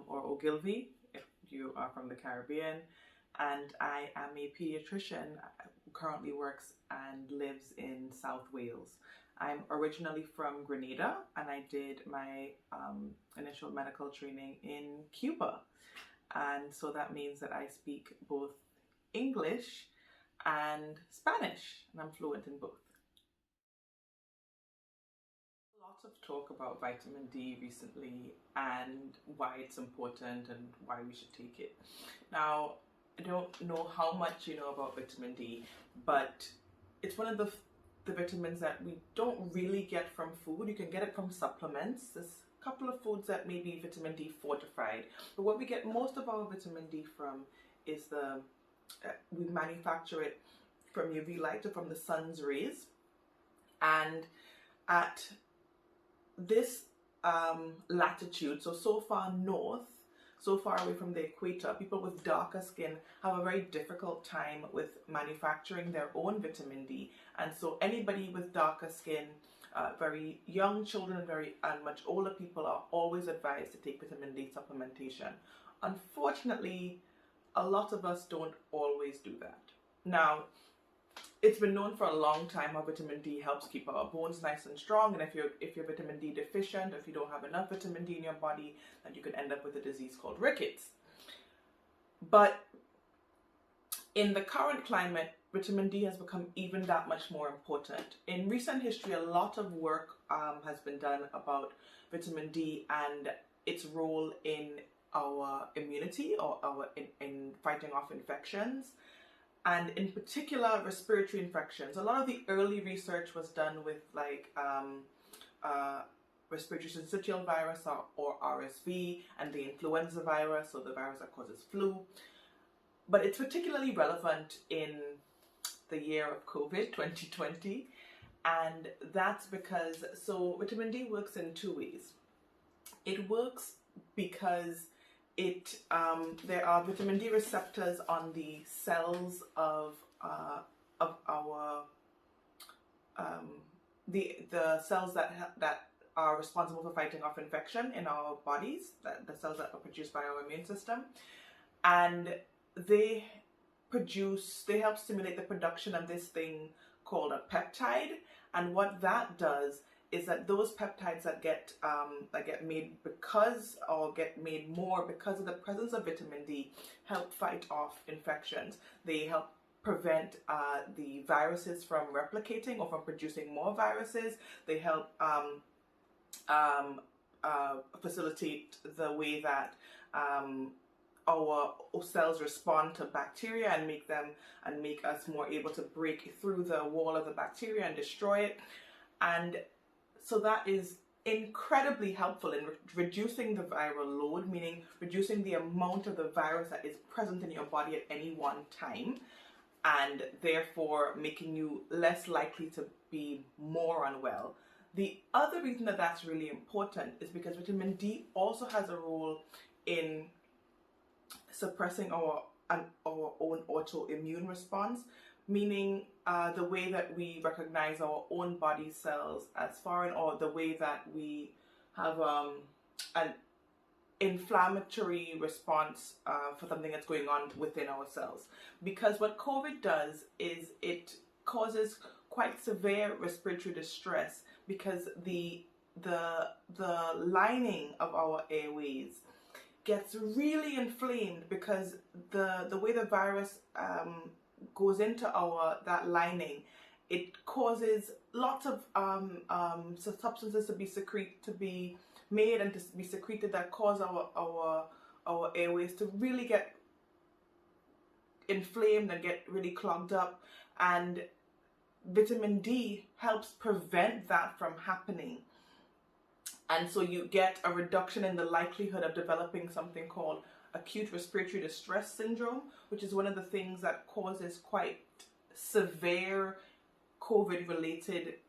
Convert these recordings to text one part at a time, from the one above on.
or Ogilvy if you are from the Caribbean, and I am a pediatrician who currently works and lives in South Wales. I'm originally from Grenada, and I did my initial medical training in Cuba, and so that means that I speak both English and Spanish, and I'm fluent in both. Lots of talk about vitamin D recently and why it's important and why we should take it. Now, I don't know how much you know about vitamin D, but it's one of the vitamins that we don't really get from food. You can get it from supplements. There's a couple of foods that may be vitamin D fortified, but what we get most of our vitamin D from is we manufacture it from UV light or from the sun's rays, and at this latitude, so far north, so far away from the equator, people with darker skin have a very difficult time with manufacturing their own vitamin D, and so anybody with darker skin, very young children and much older people are always advised to take vitamin D supplementation. Unfortunately, a lot of us don't always do that. Now, it's been known for a long time how vitamin D helps keep our bones nice and strong, and if you're vitamin D deficient, or if you don't have enough vitamin D in your body, then you can end up with a disease called rickets. But in the current climate, vitamin D has become even that much more important. In recent history, a lot of work has been done about vitamin D and its role in our immunity, or in fighting off infections, and in particular respiratory infections. A lot of the early research was done with respiratory syncytial virus, or RSV, and the influenza virus, or the virus that causes flu. But it's particularly relevant in the year of COVID 2020, and that's because vitamin D works in two ways. It works because there are vitamin D receptors on the cells of our the cells that are responsible for fighting off infection in our bodies, the cells that are produced by our immune system, and they help stimulate the production of this thing called a peptide. And what that does is that those peptides that get made get made more because of the presence of vitamin D help fight off infections. They help prevent the viruses from replicating or from producing more viruses. They help facilitate the way that our cells respond to bacteria and make us more able to break through the wall of the bacteria and destroy it. And so that is incredibly helpful in reducing the viral load, meaning reducing the amount of the virus that is present in your body at any one time, and therefore making you less likely to be more unwell. The other reason that that's really important is because vitamin D also has a role in suppressing our own autoimmune response, meaning the way that we recognize our own body cells as foreign, or the way that we have an inflammatory response for something that's going on within our cells. Because what COVID does is it causes quite severe respiratory distress, because the lining of our airways gets really inflamed, because the way the virus goes into that lining, it causes lots of substances to be made and to be secreted that cause our airways to really get inflamed and get really clogged up, and vitamin D helps prevent that from happening. And so you get a reduction in the likelihood of developing something called acute respiratory distress syndrome, which is one of the things that causes quite severe COVID-related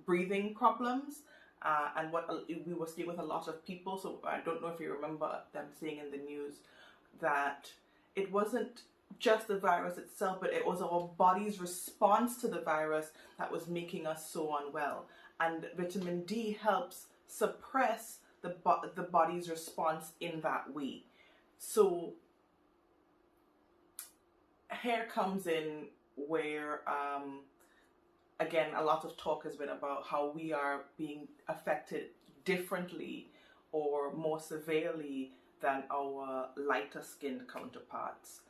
breathing problems, and what we were seeing with a lot of people. So I don't know if you remember them saying in the news that it wasn't just the virus itself, but it was our body's response to the virus that was making us so unwell. And vitamin D helps suppress the the body's response in that way. So here comes in where again, a lot of talk has been about how we are being affected differently or more severely than our lighter skinned counterparts.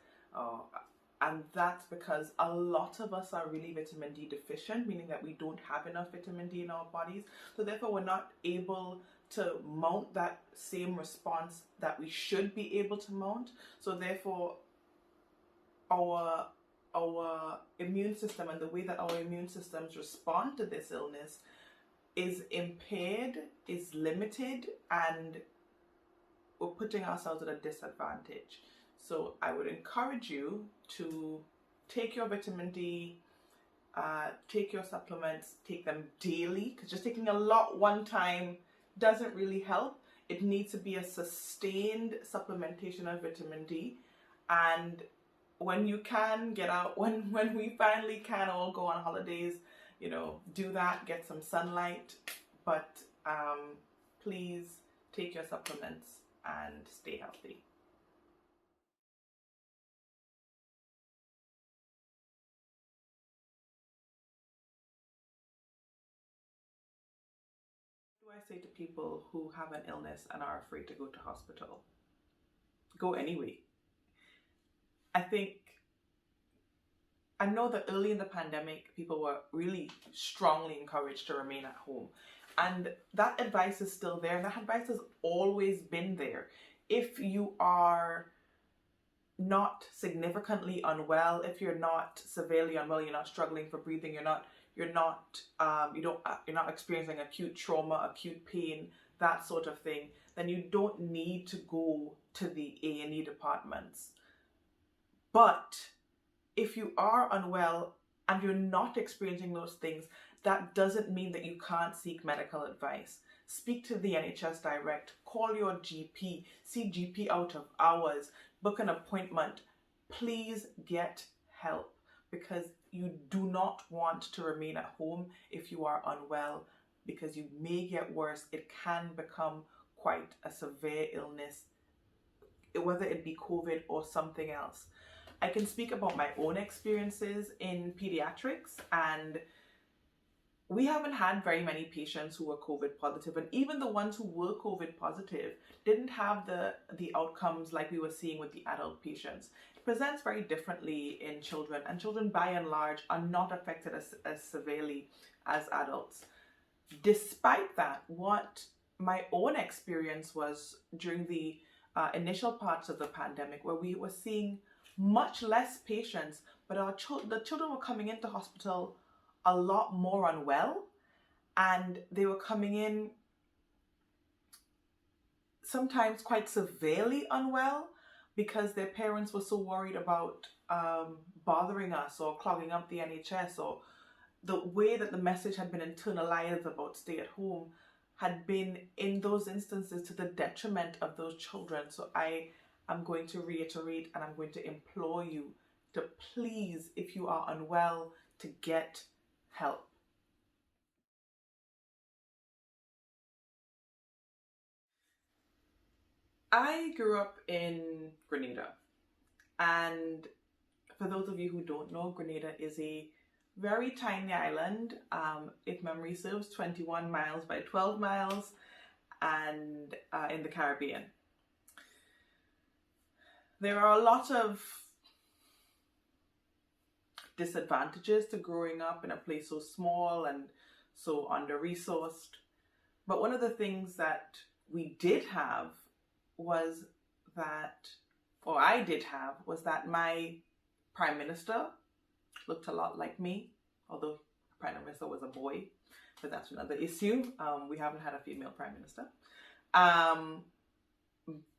And that's because a lot of us are really vitamin D deficient, meaning that we don't have enough vitamin D in our bodies. So therefore, we're not able to mount that same response that we should be able to mount. So therefore, our immune system and the way that our immune systems respond to this illness is impaired, is limited, and we're putting ourselves at a disadvantage. So I would encourage you to take your vitamin D, take your supplements, take them daily, because just taking a lot one time doesn't really help. It needs to be a sustained supplementation of vitamin D. And when you can get out, when we finally can all go on holidays, you know, do that, get some sunlight. But please take your supplements and stay healthy. What do I say to people who have an illness and are afraid to go to hospital? Go anyway. I know that early in the pandemic, people were really strongly encouraged to remain at home. And that advice is still there. And that advice has always been there. If you are not significantly unwell, if you're not severely unwell, you're not struggling for breathing, you're not experiencing acute trauma, acute pain, that sort of thing, then you don't need to go to the A&E departments. But if you are unwell and you're not experiencing those things, that doesn't mean that you can't seek medical advice. Speak to the NHS direct, call your GP, see GP out of hours, book an appointment. Please get help, because you do not want to remain at home if you are unwell, because you may get worse. It can become quite a severe illness, whether it be COVID or something else. I can speak about my own experiences in pediatrics, and we haven't had very many patients who were COVID positive, and even the ones who were COVID positive didn't have the outcomes like we were seeing with the adult patients. It presents very differently in children, and children by and large are not affected as severely as adults. Despite that, what my own experience was during the initial parts of the pandemic, where we were seeing much less patients, but the children were coming into hospital a lot more unwell, and they were coming in sometimes quite severely unwell because their parents were so worried about bothering us or clogging up the NHS, or the way that the message had been internalized about stay at home had been, in those instances, to the detriment of those children. So I'm going to reiterate, and I'm going to implore you to please, if you are unwell, to get help. I grew up in Grenada, and for those of you who don't know, Grenada is a very tiny island, if memory serves, 21 miles by 12 miles, and in the Caribbean. There are a lot of disadvantages to growing up in a place so small and so under-resourced. But one of the things that we did have was that, or I did have, was that my Prime Minister looked a lot like me, although Prime Minister was a boy, but that's another issue. We haven't had a female Prime Minister.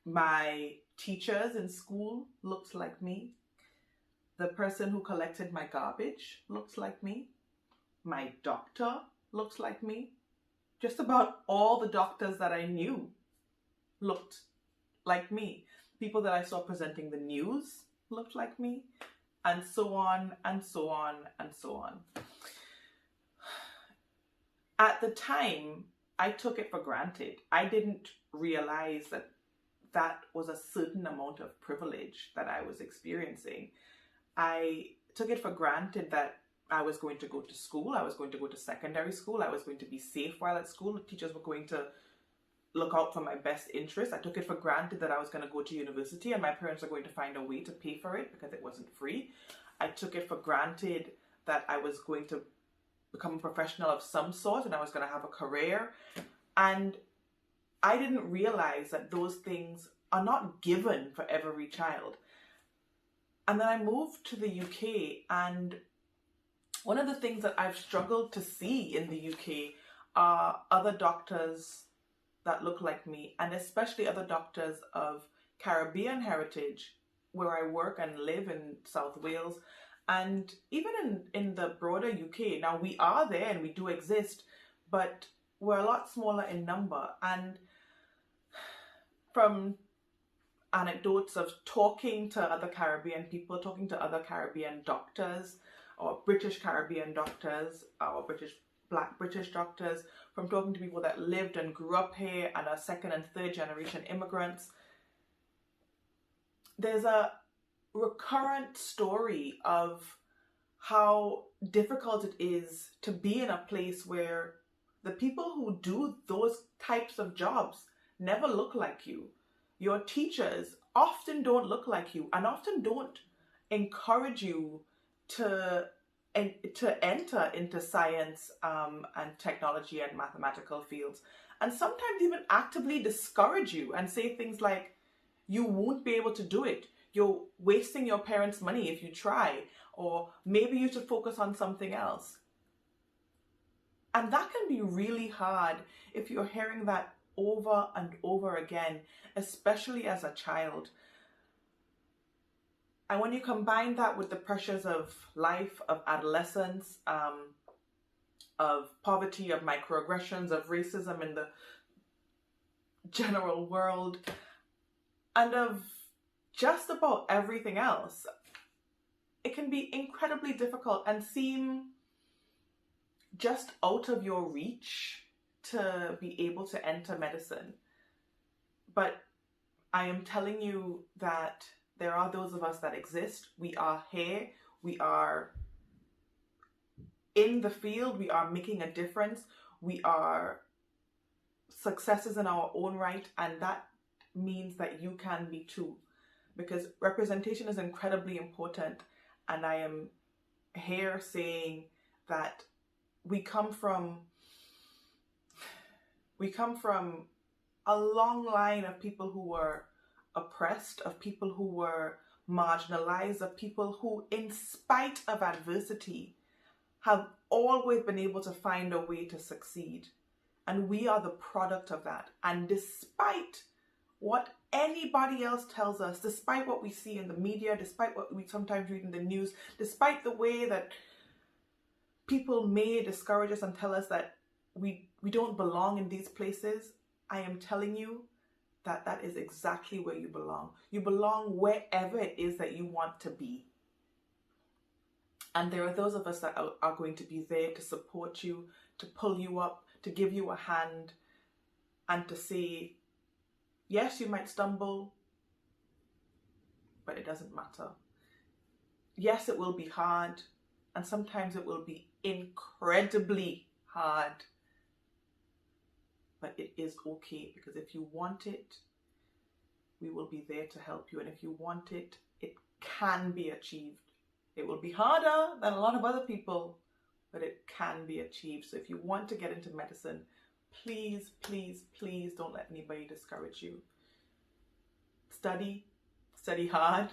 My teachers in school looked like me. The person who collected my garbage looks like me. My doctor looks like me. Just about all the doctors that I knew looked like me. People that I saw presenting the news looked like me, and so on and so on and so on. At the time, I took it for granted. I didn't realize that that was a certain amount of privilege that I was experiencing. I took it for granted that I was going to go to school, I was going to go to secondary school, I was going to be safe while at school, the teachers were going to look out for my best interest. I took it for granted that I was going to go to university and my parents are going to find a way to pay for it because it wasn't free. I took it for granted that I was going to become a professional of some sort and I was going to have a career. And I didn't realize that those things are not given for every child. And then I moved to the UK, and one of the things that I've struggled to see in the UK are other doctors that look like me, and especially other doctors of Caribbean heritage, where I work and live in South Wales, and even in the broader UK. Now, we are there and we do exist, but we're a lot smaller in number. And from anecdotes of talking to other Caribbean people, talking to other Caribbean doctors, or British Caribbean doctors, or Black British doctors, from talking to people that lived and grew up here and are second and third generation immigrants, there's a recurrent story of how difficult it is to be in a place where the people who do those types of jobs never look like you. Your teachers often don't look like you and often don't encourage you to enter into science and technology and mathematical fields, and sometimes even actively discourage you and say things like, you won't be able to do it, you're wasting your parents' money if you try, or maybe you should focus on something else. And that can be really hard if you're hearing that over and over again, especially as a child. And when you combine that with the pressures of life, of adolescence, of poverty, of microaggressions, of racism in the general world, and of just about everything else, it can be incredibly difficult and seem just out of your reach to be able to enter medicine. But I am telling you that there are those of us that exist. We are here. We are in the field. We are making a difference. We are successes in our own right. And that means that you can be too. Because representation is incredibly important. And I am here saying that we come from a long line of people who were oppressed, of people who were marginalized, of people who, in spite of adversity, have always been able to find a way to succeed. And we are the product of that. And despite what anybody else tells us, despite what we see in the media, despite what we sometimes read in the news, despite the way that people may discourage us and tell us that we don't belong in these places, I am telling you that that is exactly where you belong. You belong wherever it is that you want to be. And there are those of us that are going to be there to support you, to pull you up, to give you a hand, and to say, yes, you might stumble, but it doesn't matter. Yes, it will be hard, and sometimes it will be incredibly hard. But it is okay, because if you want it, we will be there to help you. And if you want it, it can be achieved. It will be harder than a lot of other people, but it can be achieved. So if you want to get into medicine, please, please, please don't let anybody discourage you. Study hard.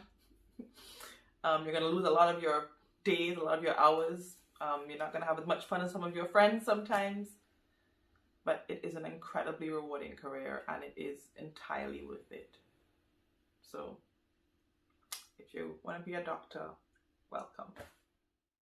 You're going to lose a lot of your days, a lot of your hours. You're not going to have as much fun as some of your friends sometimes. But it is an incredibly rewarding career, and it is entirely worth it. So if you want to be a doctor, welcome.